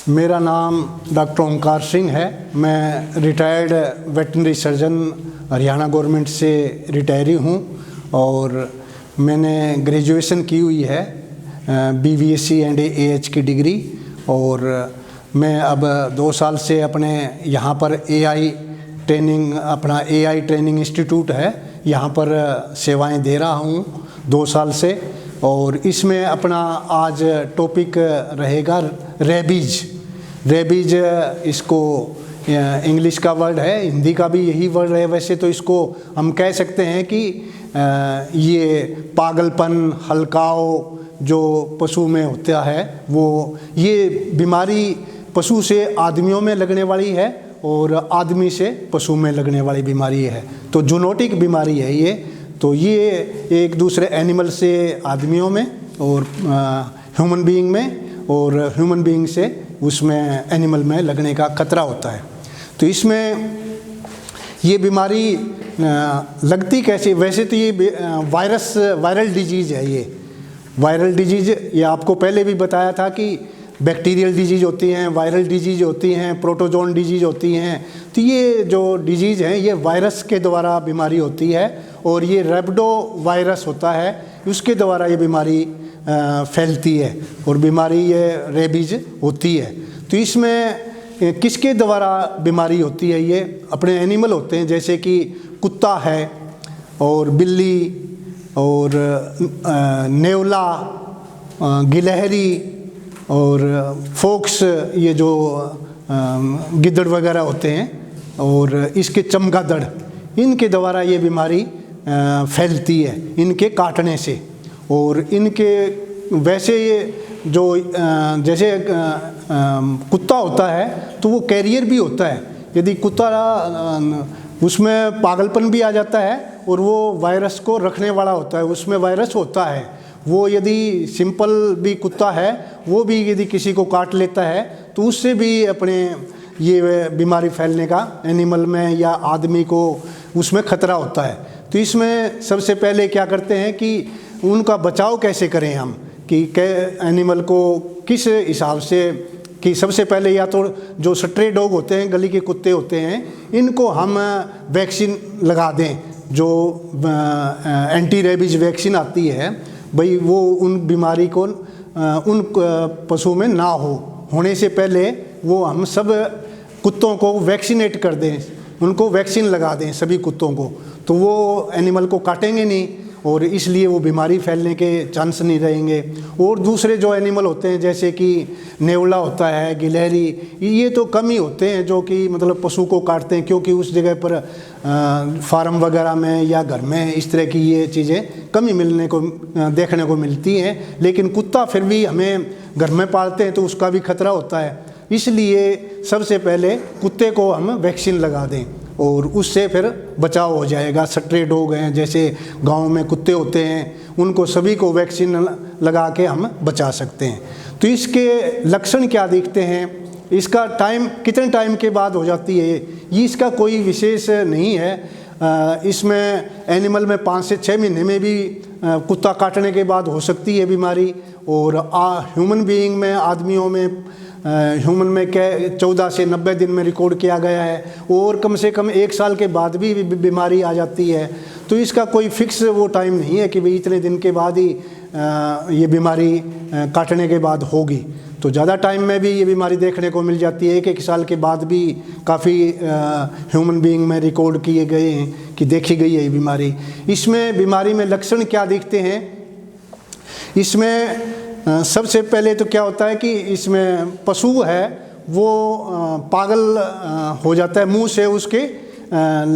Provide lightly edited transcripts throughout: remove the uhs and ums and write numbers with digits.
मेरा नाम डॉक्टर ओंकार सिंह है। मैं retired veterinary surgeon Haryana government से रिटायरी हूँ और मैंने ग्रेजुएशन की हुई है BVSc एंड AH की डिग्री। और मैं अब 2 साल से अपने यहाँ पर AI ट्रेनिंग इंस्टीट्यूट है, यहाँ पर सेवाएं दे रहा हूँ 2 साल से। और इसमें अपना आज टॉपिक रहेगा रेबीज। इसको इंग्लिश का वर्ड है, हिंदी का भी यही वर्ड है। वैसे तो इसको हम कह सकते हैं कि ये पागलपन, हलकाव जो पशु में होता है, वो ये बीमारी पशु से आदमियों में लगने वाली है और आदमी से पशु में लगने वाली बीमारी है। तो जूनोटिक बीमारी है ये। तो ये एक दूसरे एनिमल से आदमियों में और ह्यूमन बीइंग में और ह्यूमन बीइंग से उसमें एनिमल में लगने का खतरा होता है। तो इसमें ये बीमारी लगती कैसे? वैसे तो ये वायरल डिजीज़ है। ये वायरल डिजीज़ ये आपको पहले भी बताया था कि बैक्टीरियल डिजीज़ होती हैं, वायरल डिजीज़ होती हैं, प्रोटोजोन डिजीज़ होती हैं। तो ये जो डिजीज़ हैं ये वायरस के द्वारा बीमारी होती है और ये रेब्डो वायरस होता है, उसके द्वारा ये बीमारी फैलती है और बीमारी ये रेबीज होती है। तो इसमें किसके द्वारा बीमारी होती है? ये अपने एनिमल होते हैं, जैसे कि कुत्ता है और बिल्ली और नेवला, गिलहरी और फोक्स, ये जो गिद्दड़ वगैरह होते हैं, और इसके चमगादड़, इनके द्वारा ये बीमारी फैलती है इनके काटने से। और इनके वैसे ये जो जैसे कुत्ता होता है तो वो कैरियर भी होता है। यदि कुत्ता उसमें पागलपन भी आ जाता है और वो वायरस को रखने वाला होता है, उसमें वायरस होता है। वो यदि सिंपल भी कुत्ता है, वो भी यदि किसी को काट लेता है तो उससे भी अपने ये बीमारी फैलने का एनिमल में या आदमी को उसमें खतरा होता है। तो इसमें सबसे पहले क्या करते हैं कि उनका बचाव कैसे करें हम, कि एनिमल को किस हिसाब से, कि सबसे पहले या तो जो स्ट्रे डॉग होते हैं, गली के कुत्ते होते हैं, इनको हम वैक्सीन लगा दें। जो एंटी रेबीज वैक्सीन आती है भाई, वो उन बीमारी को उन पशु में ना होने से पहले वो हम सब कुत्तों को वैक्सीनेट कर दें, उनको वैक्सीन लगा दें सभी कुत्तों को। तो वो एनिमल को काटेंगे नहीं और इसलिए वो बीमारी फैलने के चांस नहीं रहेंगे। और दूसरे जो एनिमल होते हैं, जैसे कि नेवला होता है, गिलहरी, ये तो कम ही होते हैं जो कि मतलब पशु को काटते हैं, क्योंकि उस जगह पर फार्म वगैरह में या घर में इस तरह की ये चीज़ें कम ही देखने को मिलती हैं। लेकिन कुत्ता फिर भी हमें घर में पालते हैं तो उसका भी खतरा होता है। इसलिए सबसे पहले कुत्ते को हम वैक्सीन लगा दें और उससे फिर बचाव हो जाएगा। स्ट्रे डॉग हैं, जैसे गांव में कुत्ते होते हैं, उनको सभी को वैक्सीन लगा के हम बचा सकते हैं। तो इसके लक्षण क्या दिखते हैं, इसका टाइम कितने टाइम के बाद हो जाती है, ये इसका कोई विशेष नहीं है। इसमें एनिमल में 5 से 6 महीने में भी कुत्ता काटने के बाद हो सकती है बीमारी। और ह्यूमन बीइंग में, आदमियों में, ह्यूमन में 14 से 90 दिन में रिकॉर्ड किया गया है। और कम से कम 1 साल के बाद भी बीमारी आ जाती है। तो इसका कोई फिक्स वो टाइम नहीं है कि भाई इतने दिन के बाद ही ये बीमारी काटने के बाद होगी। तो ज़्यादा टाइम में भी ये बीमारी देखने को मिल जाती है। 1 साल के बाद भी काफ़ी ह्यूमन बीइंग में रिकॉर्ड किए गए हैं कि देखी गई है ये बीमारी। इसमें बीमारी में लक्षण क्या दिखते हैं? इसमें सबसे पहले तो क्या होता है कि इसमें पशु है वो पागल हो जाता है, मुंह से उसके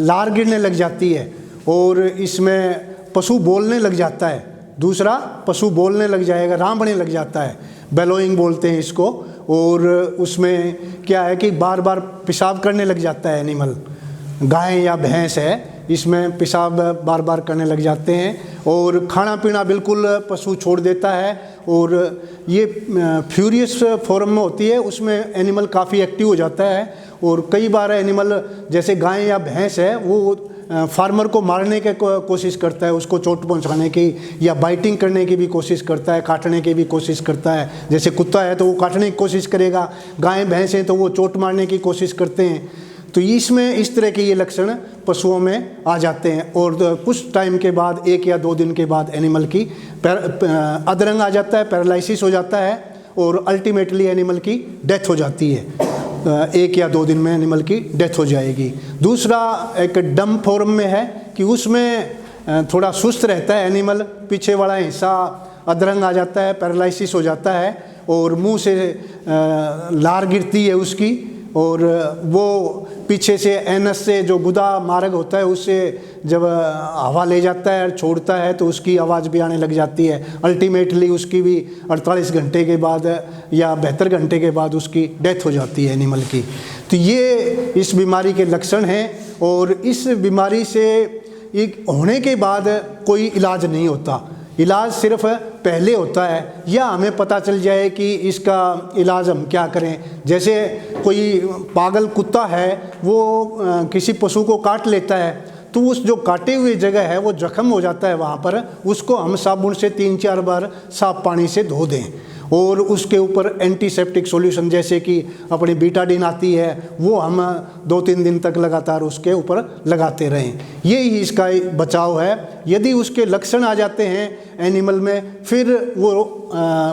लार गिरने लग जाती है और इसमें पशु बोलने लग जाता है। दूसरा, पशु बोलने लग जाएगा, रांभने लग जाता है, बेलोइंग बोलते हैं इसको। और उसमें क्या है कि बार बार पेशाब करने लग जाता है एनिमल। गाय या भैंस है, इसमें पेशाब बार बार करने लग जाते हैं और खाना पीना बिल्कुल पशु छोड़ देता है। और ये फ्यूरियस फॉर्म में होती है, उसमें एनिमल काफ़ी एक्टिव हो जाता है। और कई बार एनिमल, जैसे गाय या भैंस है, वो फार्मर को मारने की कोशिश करता है, उसको चोट पहुंचाने की या बाइटिंग करने की भी कोशिश करता है, काटने की भी कोशिश करता है। जैसे कुत्ता है तो वो काटने की कोशिश करेगा, गाय भैंस है तो वो चोट मारने की कोशिश करते हैं। तो इसमें इस तरह के ये लक्षण पशुओं में आ जाते हैं और कुछ टाइम के बाद 1 या 2 दिन के बाद एनिमल की अधरंग आ जाता है, पैरालिसिस हो जाता है और अल्टीमेटली एनिमल की डेथ हो जाती है। 1 या 2 दिन में एनिमल की डेथ हो जाएगी। दूसरा एक डम फॉर्म में है कि उसमें थोड़ा सुस्त रहता है एनिमल, पीछे वाला हिस्सा अधरंग आ जाता है, पैरालिसिस हो जाता है और मुंह से लार गिरती है उसकी और वो पीछे से एनस से जो गुदा मार्ग होता है उससे जब हवा ले जाता है और छोड़ता है तो उसकी आवाज़ भी आने लग जाती है। अल्टीमेटली उसकी भी 48 घंटे के बाद या 72 घंटे के बाद उसकी डेथ हो जाती है एनिमल की। तो ये इस बीमारी के लक्षण हैं और इस बीमारी से एक होने के बाद कोई इलाज नहीं होता। इलाज सिर्फ पहले होता है या हमें पता चल जाए कि इसका इलाज हम क्या करें। जैसे कोई पागल कुत्ता है वो किसी पशु को काट लेता है तो उस जो काटे हुए जगह है वो जख्म हो जाता है, वहाँ पर उसको हम साबुन से 3-4 बार साफ पानी से धो दें और उसके ऊपर एंटीसेप्टिक सॉल्यूशन जैसे कि अपनी बीटाडीन आती है वो हम 2-3 दिन तक लगातार उसके ऊपर लगाते रहें। यही इसका बचाव है। यदि उसके लक्षण आ जाते हैं एनिमल में फिर वो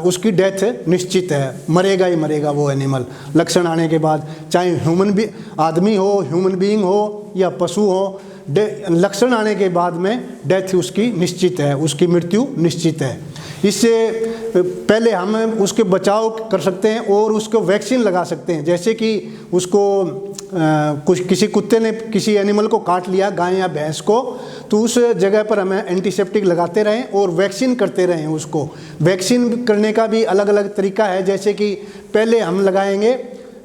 उसकी डेथ निश्चित है, मरेगा ही मरेगा वो एनिमल लक्षण आने के बाद, चाहे आदमी हो, ह्यूमन बीइंग हो या पशु हो, लक्षण आने के बाद में डेथ उसकी निश्चित है, उसकी मृत्यु निश्चित है। इससे पहले हम उसके बचाव कर सकते हैं और उसको वैक्सीन लगा सकते हैं। जैसे कि उसको किसी कुत्ते ने किसी एनिमल को काट लिया, गाय या भैंस को, तो उस जगह पर हमें एंटीसेप्टिक लगाते रहें और वैक्सीन करते रहें। उसको वैक्सीन करने का भी अलग अलग तरीका है। जैसे कि पहले हम लगाएंगे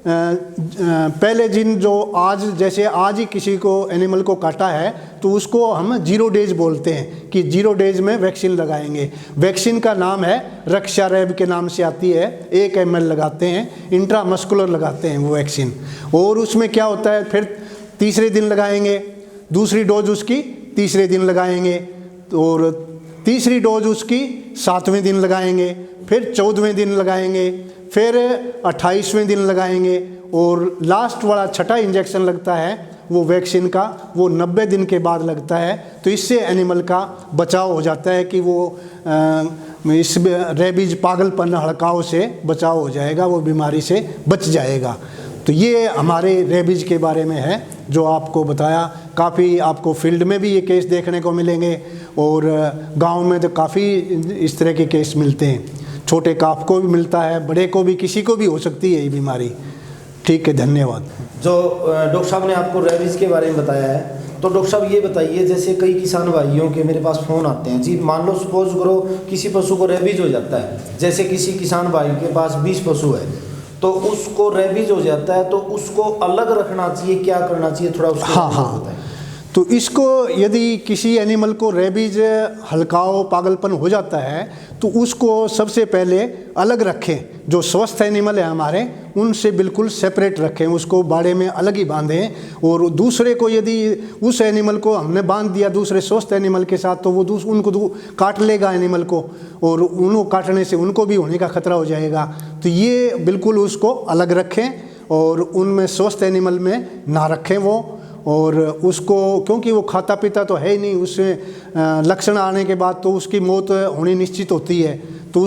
पहले जैसे आज ही किसी को एनिमल को काटा है तो उसको हम 0 डेज बोलते हैं कि 0 डेज में वैक्सीन लगाएंगे। वैक्सीन का नाम है रक्षारैब के नाम से आती है, 1 ml लगाते हैं, इंट्रामस्कुलर लगाते हैं वो वैक्सीन। और उसमें क्या होता है, फिर तीसरे दिन लगाएंगे, दूसरी डोज उसकी तीसरे दिन लगाएंगे और तीसरी डोज उसकी 7वें दिन लगाएंगे, फिर 14वें दिन लगाएंगे, फिर 28वें दिन लगाएंगे और लास्ट वाला 6ठा इंजेक्शन लगता है वो वैक्सीन का, वो 90 दिन के बाद लगता है। तो इससे एनिमल का बचाव हो जाता है कि वो इस रेबीज पागलपन हड़काव से बचाव हो जाएगा, वो बीमारी से बच जाएगा। तो ये हमारे रेबीज के बारे में है जो आपको बताया। काफ़ी आपको फील्ड में भी ये केस देखने को मिलेंगे और गांव में तो काफ़ी इस तरह के केस मिलते हैं। छोटे काफ को भी मिलता है, बड़े को भी, किसी को भी हो सकती है ये बीमारी। ठीक है, धन्यवाद। जो डॉक्टर साहब ने आपको रेबीज के बारे में बताया है, तो डॉक्टर साहब ये बताइए, जैसे कई किसान भाइयों के मेरे पास फ़ोन आते हैं जी, मान लो सपोज करो किसी पशु को रेबीज हो जाता है, जैसे किसी किसान भाई के पास 20 पशु है तो उसको रेबीज हो जाता है, तो उसको अलग रखना चाहिए, क्या करना चाहिए, थोड़ा उसको हाँ। तो इसको यदि किसी एनिमल को रेबीज हल्काव पागलपन हो जाता है तो उसको सबसे पहले अलग रखें। जो स्वस्थ एनिमल है हमारे उनसे बिल्कुल सेपरेट रखें, उसको बाड़े में अलग ही बांधें। और दूसरे को यदि उस एनिमल को हमने बांध दिया दूसरे स्वस्थ एनिमल के साथ तो वो उनको काट लेगा एनिमल को और उनको काटने से उनको भी होने का खतरा हो जाएगा। तो ये बिल्कुल उसको अलग रखें और उनमें स्वस्थ एनिमल में ना रखें वो, और उसको क्योंकि वो खाता पीता तो है ही नहीं, उससे लक्षण आने के बाद तो उसकी मौत होनी निश्चित होती है, तो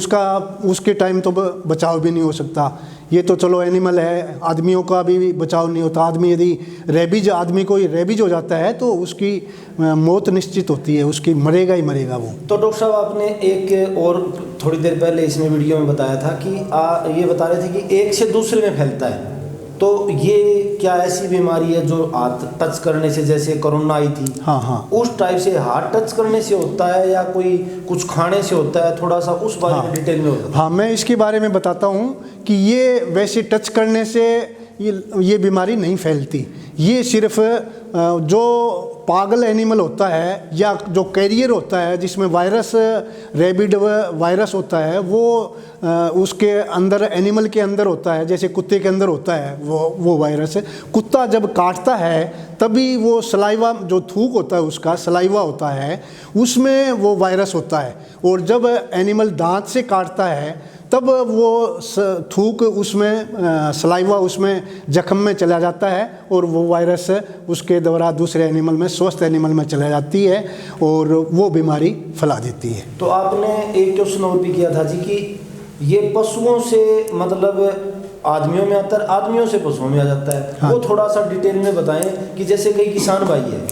उसके टाइम तो बचाव भी नहीं हो सकता। ये तो चलो एनिमल है, आदमियों का भी बचाव नहीं होता। आदमी यदि आदमी को रेबीज हो जाता है तो उसकी मौत निश्चित होती है, उसकी मरेगा ही मरेगा वो। तो डॉक्टर साहब आपने एक और थोड़ी देर पहले इसमें वीडियो में बताया था कि ये बता रहे थे कि एक से दूसरे में फैलता है, तो ये क्या ऐसी बीमारी है जो हाथ टच करने से, जैसे कोरोना आई थी, हाँ, उस टाइप से हाथ टच करने से होता है या कोई कुछ खाने से होता है? थोड़ा सा उस बारे में डिटेल में होता है। हाँ, मैं इसके बारे में बताता हूँ कि ये वैसे टच करने से ये बीमारी नहीं फैलती। ये सिर्फ जो पागल एनिमल होता है या जो कैरियर होता है जिसमें वायरस, रेबिड वायरस होता है, वो उसके अंदर, एनिमल के अंदर होता है, जैसे कुत्ते के अंदर होता है वो वायरस। कुत्ता जब काटता है तभी वो सलाइवा, जो थूक होता है उसका सलाइवा होता है, उसमें वो वायरस होता है। और जब एनिमल दांत से काटता है तब वो थूक उसमें, सलाइवा उसमें जख्म में चला जाता है और वो वायरस उसके द्वारा दूसरे एनिमल में, स्वस्थ एनिमल में चला जाती है और वो बीमारी फैला देती है। तो आपने एक क्वेश्चन और भी किया था जी कि ये पशुओं से मतलब आदमियों में आता है, आदमियों से पशुओं में आ जाता है। हाँ। वो थोड़ा सा डिटेल में बताएं कि जैसे कई किसान भाई है,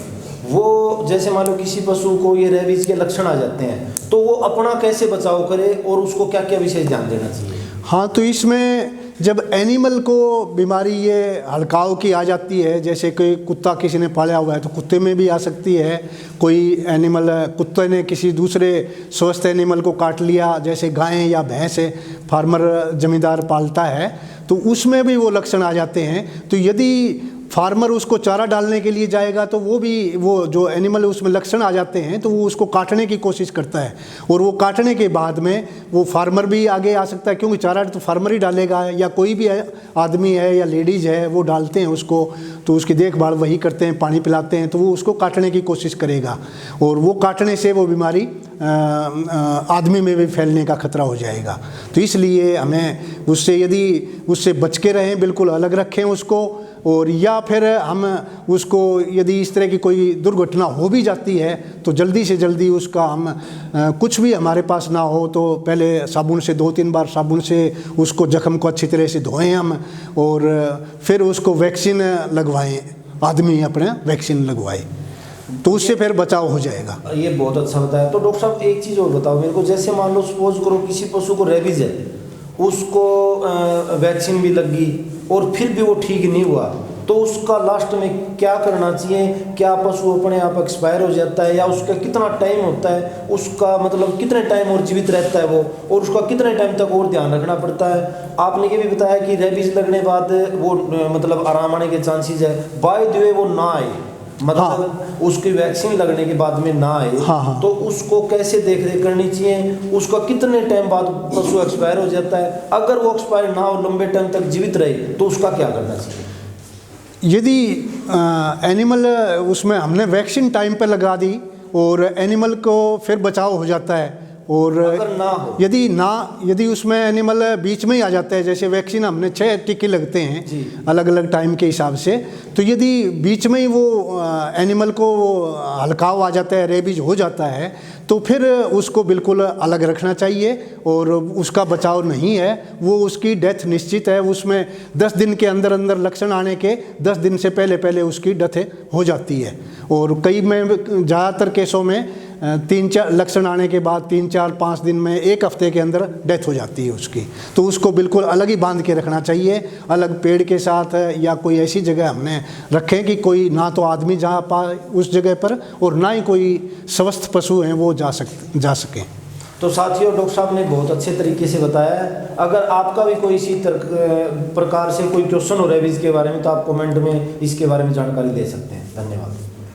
वो जैसे मान लो किसी पशु को ये रेबीज के लक्षण आ जाते हैं तो वो अपना कैसे बचाव करे और उसको क्या क्या विशेष ध्यान देना चाहिए? हाँ, तो इसमें जब एनिमल को बीमारी ये हड़काव की आ जाती है, जैसे कोई कुत्ता किसी ने पाला हुआ है तो कुत्ते में भी आ सकती है। कोई एनिमल, कुत्ते ने किसी दूसरे स्वस्थ एनिमल को काट लिया, जैसे गाय या भैंस है, फार्मर जमींदार पालता है, तो उसमें भी वो लक्षण आ जाते हैं। तो यदि फार्मर उसको चारा डालने के लिए जाएगा तो वो जो एनिमल उसमें लक्षण आ जाते हैं तो वो उसको काटने की कोशिश करता है, और वो काटने के बाद में वो फार्मर भी आगे आ सकता है, क्योंकि चारा तो फार्मर ही डालेगा, या कोई भी आदमी है या लेडीज़ है वो डालते हैं उसको, तो उसकी देखभाल वही करते हैं, पानी पिलाते हैं, तो वो उसको काटने की कोशिश करेगा और वो काटने से वो बीमारी आदमी में भी फैलने का खतरा हो जाएगा। तो इसलिए हमें उससे, यदि उससे बच के रहें, बिल्कुल अलग रखें उसको, और या फिर हम उसको, यदि इस तरह की कोई दुर्घटना हो भी जाती है तो जल्दी से जल्दी उसका हम कुछ भी हमारे पास ना हो तो पहले साबुन से 2-3 बार साबुन से उसको जख्म को अच्छी तरह से धोएं हम, और फिर उसको वैक्सीन लगवाएं, आदमी अपना वैक्सीन लगवाए, तो उससे फिर बचाव हो जाएगा। ये बहुत अच्छा बताया। तो डॉक्टर साहब एक चीज़ और बताओ मेरे को, जैसे मान लो सपोज करो किसी पशु को रेबीज है, उसको वैक्सीन भी लगी और फिर भी वो ठीक नहीं हुआ, तो उसका लास्ट में क्या करना चाहिए? क्या पशु अपने आप एक्सपायर हो जाता है, या उसका कितना टाइम होता है, उसका मतलब कितने टाइम और जीवित रहता है वो, और उसका कितने टाइम तक और ध्यान रखना पड़ता है? आपने ये भी बताया कि रेबीज लगने बाद वो मतलब आराम आने के चांसेस है, बाय द वे वो ना आए, मतलब हाँ। उसकी वैक्सीन लगने के बाद में ना आए, हाँ। तो उसको कैसे देख रेख करनी चाहिए? उसका कितने टाइम बाद पशु एक्सपायर हो जाता है? अगर वो एक्सपायर ना हो, लंबे टाइम तक जीवित रहे, तो उसका क्या करना चाहिए? यदि एनिमल उसमें हमने वैक्सीन टाइम पे लगा दी और एनिमल को फिर बचाव हो जाता है, और अगर ना हो, यदि उसमें एनिमल बीच में ही आ जाता है, जैसे वैक्सीन हमने 6 टीके लगते हैं अलग अलग टाइम के हिसाब से, तो यदि बीच में ही वो एनिमल को हल्काव आ जाता है, रेबीज हो जाता है, तो फिर उसको बिल्कुल अलग रखना चाहिए और उसका बचाव नहीं है, वो उसकी डेथ निश्चित है। उसमें 10 दिन के अंदर अंदर लक्षण आने के 10 दिन से पहले उसकी डेथ हो जाती है, और कई में ज़्यादातर केसों में 3-4 लक्षण आने के बाद 3-4-5 दिन में, 1 हफ्ते के अंदर डेथ हो जाती है उसकी। तो उसको बिल्कुल अलग ही बांध के रखना चाहिए, अलग पेड़ के साथ, या कोई ऐसी जगह हमने रखें कि कोई ना तो आदमी जा पाए उस जगह पर, और ना ही कोई स्वस्थ पशु हैं वो जा सकें। तो साथियों, डॉक्टर साहब ने बहुत अच्छे तरीके से बताया है। अगर आपका भी कोई इसी प्रकार से कोई क्वेश्चन हो रेबीज के बारे में तो आप कमेंट में इसके बारे में जानकारी दे सकते हैं। धन्यवाद।